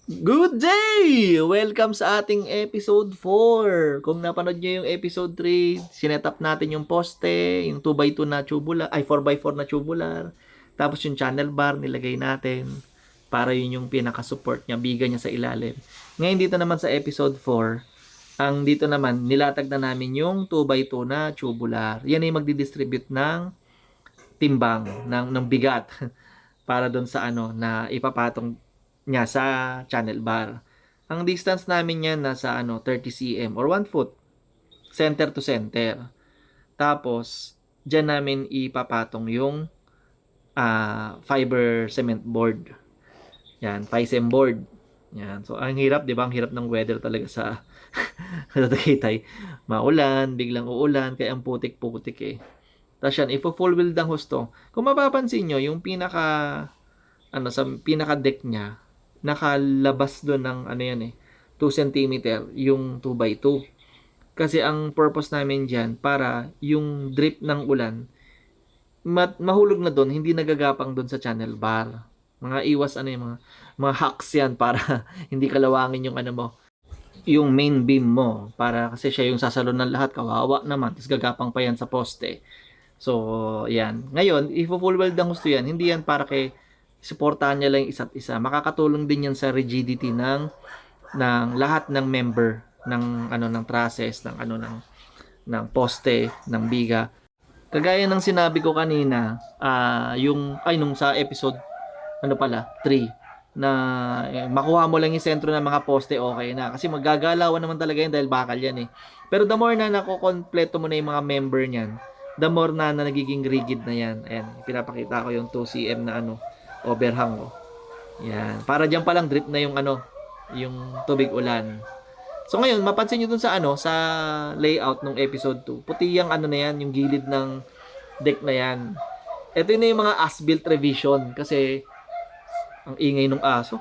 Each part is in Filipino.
Good day! Welcome sa ating episode 4. Kung napanood nyo yung episode 3, sinetup natin yung poste, yung 2x2 na tubular, ay 4x4 na tubular. Tapos yung channel bar nilagay natin para yun yung pinaka-support niya, biga niya sa ilalim. Ngayon dito naman sa episode 4, ang dito naman nilatag na namin yung 2x2 na tubular. Yan ay magdi-distribute ng timbang, ng bigat para doon sa na ipapatong niya sa channel bar. Ang distance namin yan nasa 30 cm or 1 foot, center to center. Tapos, dyan namin ipapatong yung fiber cement board. Yan, FICEM board. Yan. So, ang hirap, di ba? Ang hirap ng weather talaga sa Tagaytay. Maulan, biglang uulan, kaya ang putik-putik eh. Tapos yan, if full wheel ang husto, kung mapapansin nyo, yung sa pinaka deck niya, nakalabas doon ng 2 cm yung 2x2. Kasi ang purpose namin diyan para yung drip ng ulan mahulog na doon, hindi nagagapang doon sa channel bar. Mga iwas yung mga hacks yan para hindi kalawangin yung mo, yung main beam mo, para kasi siya yung sasalon ng lahat, kawawa naman, tapos gagapang pa yan sa poste. So, yan. Ngayon, if full weld ang gusto yan, hindi yan para kay suportahan niya lang isa't isa. Makakatulong din yan sa rigidity ng lahat ng member ng ng trusses, ng poste, ng biga. Kagaya ng sinabi ko kanina, nung sa episode 3 na makuha mo lang yung sentro ng mga poste, okay na. Kasi maggagalawan naman talaga yan dahil bakal yan eh. Pero the more na nakokompleto mo na yung mga member niyan, the more na nagiging rigid na yan. Ayan, pinapakita ko yung 2 cm na overhang ko. Yan. Para diyan pa lang drip na yung yung tubig ulan. So ngayon, mapansin niyo dun sa sa layout ng episode 2. Puti yung na yan, yung gilid ng deck na yan. Ito na yung mga as-built revision kasi ang ingay ng aso.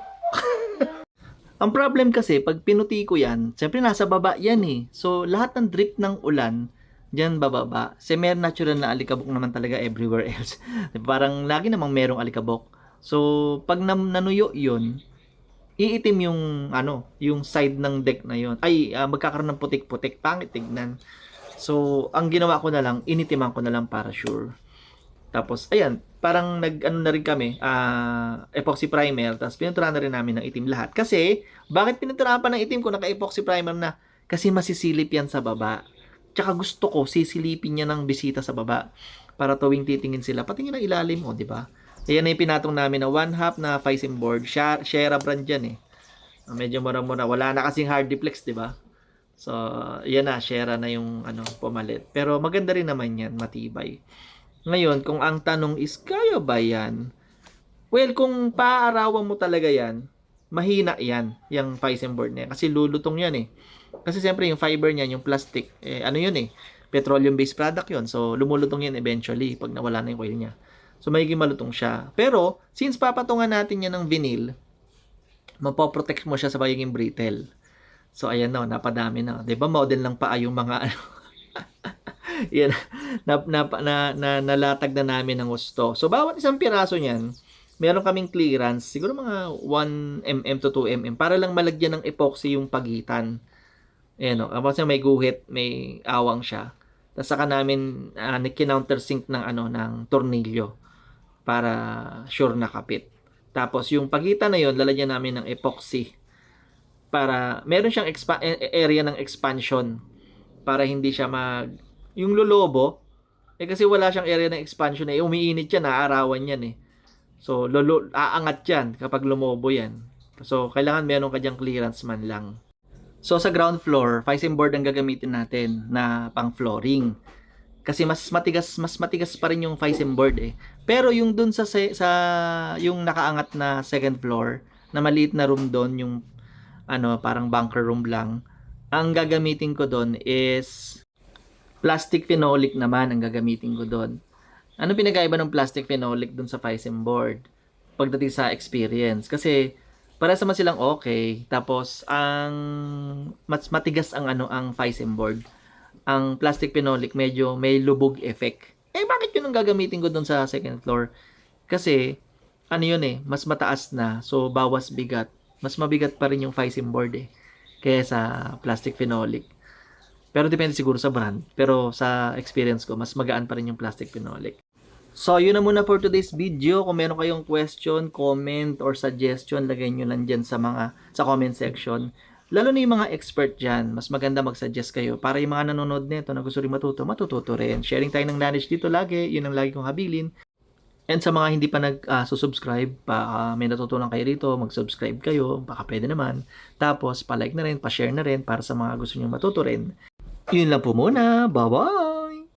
Ang problem kasi, pag pinuti ko yan, siyempre nasa baba yan eh. So, lahat ng drip ng ulan, dyan bababa. Kasi may natural na alikabok naman talaga everywhere else. Parang lagi namang merong alikabok. So, pag nanuyo yun, iitim yung yung side ng deck na yun. Ay, magkakaroon ng putik-putik, pangit tignan. So, ang ginawa ko na lang, initiman ko na lang para sure. Tapos, ayan, parang na rin kami, epoxy primer, tapos pininturahan na rin namin ng itim lahat. Kasi, bakit pininturahan pa ng itim kung naka-epoxy primer na? Kasi masisilip yan sa baba. Tsaka gusto ko, sisilipin niya ng bisita sa baba. Para tuwing titingin sila, patingin ang ilalim, di ba? Ayan na yung pinatong namin na 1/2 na FICEM board. Shera brand yan eh. Medyo mura-mura. Wala na kasing Hardiplex, di ba? So, yan na, Shera na yung pumalit. Pero maganda rin naman yan, matibay. Ngayon, kung ang tanong is, kaya ba yan? Well, kung paaarawan mo talaga yan, mahina yan, yung FICEM board niya. Kasi lulutong yan eh. Kasi siyempre yung fiber niya, yung plastic, yun eh, petroleum-based product yun. So, lumulutong yan eventually pag nawala na yung coil niya. So, magiging malutong siya. Pero, since papatungan natin yan ng vinyl, mapoprotect mo siya sa pagiging brittle. So, ayan na, napadami na. Diba, model lang pa yung mga yan, nalatag na namin ng gusto. So, bawat isang piraso niyan, meron kaming clearance, siguro mga 1 mm to 2 mm, para lang malagyan ng epoxy yung pagitan. Ayan o, kasi may guhit, may awang siya. Tapos saka namin countersink ng ng tornilyo para sure na kapit. Tapos yung pagitan na yon, lalagyan namin ng epoxy para meron siyang area ng expansion para hindi siya yung lolobo kasi wala siyang area ng expansion umiinit yan, aarawan yan eh. So aangat yan kapag lumobo yan. So kailangan meron ka diyang clearance man lang. So sa ground floor, FICEM board ang gagamitin natin na pang flooring. Kasi mas matigas pa rin yung FICEM board eh. Pero yung dun sa yung nakaangat na second floor, na maliit na room doon, yung parang bunker room lang, ang gagamitin ko doon is plastic phenolic naman ang gagamitin ko doon. Ano pinagkaiba ng plastic phenolic doon sa FICEM board? Pagdating sa experience. Kasi para sa silang okay. Tapos ang mas matigas ang ang FICEM board. Ang plastic phenolic medyo may lubog effect. Bakit yun ang gagamitin ko doon sa second floor? Kasi yun mas mataas na. So bawas bigat. Mas mabigat pa rin yung Physem board eh, kaya sa plastic phenolic. Pero depende siguro sa brand. Pero sa experience ko, mas magaan pa rin yung plastic phenolic. So, yun na muna for today's video. Kung meron kayong question, comment, or suggestion, lagay nyo lang dyan sa comment section. Lalo na yung mga expert dyan, mas maganda mag-suggest kayo para yung mga nanonood nito na gusto rin matututo rin. Sharing tayo ng knowledge dito lagi, yun ang lagi kong habilin. And sa mga hindi pa nag-subscribe, may natutunan kayo dito, mag-subscribe kayo, baka pwede naman. Tapos, pa-like na rin, pa-share na rin para sa mga gusto nyo matuto rin. Yun lang po muna. Bye-bye!